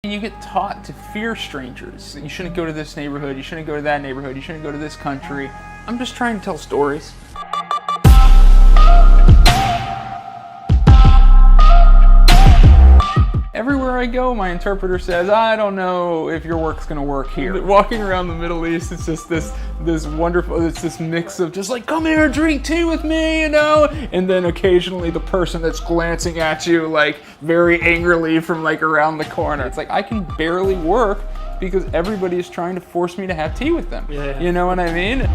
You get taught to fear strangers. You shouldn't go to this neighborhood, you shouldn't go to that neighborhood, you shouldn't go to this country. I'm just trying to tell stories. Everywhere I go, my interpreter says, I don't know if your work's gonna work here. Walking around the Middle East, it's just this wonderful, it's this mix of just like, come here, drink tea with me, you know? And then occasionally the person that's glancing at you like very angrily from like around the corner. It's like, I can barely work because everybody is trying to force me to have tea with them. Yeah. You know what I mean?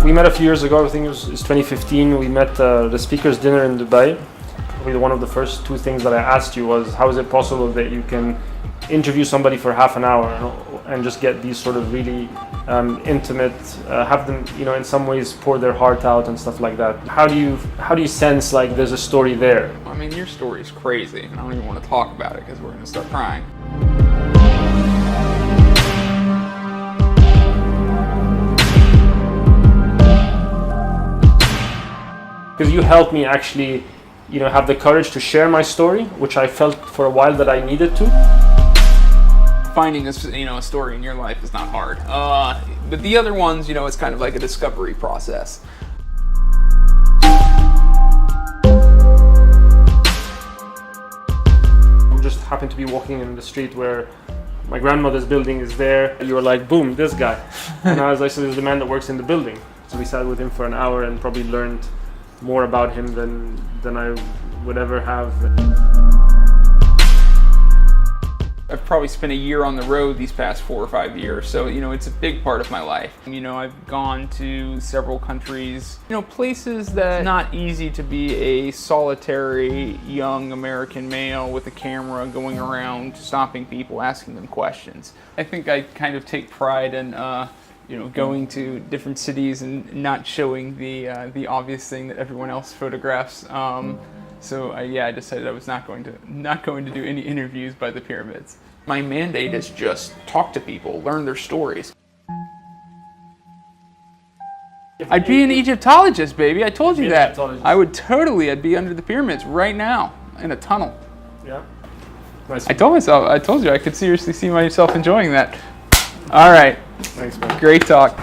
We met a few years ago, I think it was 2015. We met the speaker's dinner in Dubai. Probably one of the first two things that I asked you was, how is it possible that you can interview somebody for half an hour and just get these sort of really intimate, have them, you know, in some ways pour their heart out and stuff like that. How do you sense like there's a story there? I mean, your story is crazy, and I don't even want to talk about it because we're going to start crying. Because you helped me actually, you know, have the courage to share my story, which I felt for a while that I needed to. Finding a story in your life is not hard. But the other ones, you know, it's kind of like a discovery process. I just happened to be walking in the street where my grandmother's building is there. You were like, boom, this guy. And I was like, so this is the man that works in the building. So we sat with him for an hour and probably learned more about him than I would ever have. I've probably spent a year on the road these past 4 or 5 years, so you know, it's a big part of my life. You know, I've gone to several countries, you know, places that it's not easy to be a solitary young American male with a camera going around stopping people, asking them questions. I think I kind of take pride in you know, going to different cities and not showing the obvious thing that everyone else photographs. So I decided I was not going to do any interviews by the pyramids. My mandate is just talk to people, learn their stories. I'd be an Egyptologist, baby. I told you that. I'd be under the pyramids right now in a tunnel. Yeah. Nice. I told you I could seriously see myself enjoying that. All right. Thanks, man. Great talk.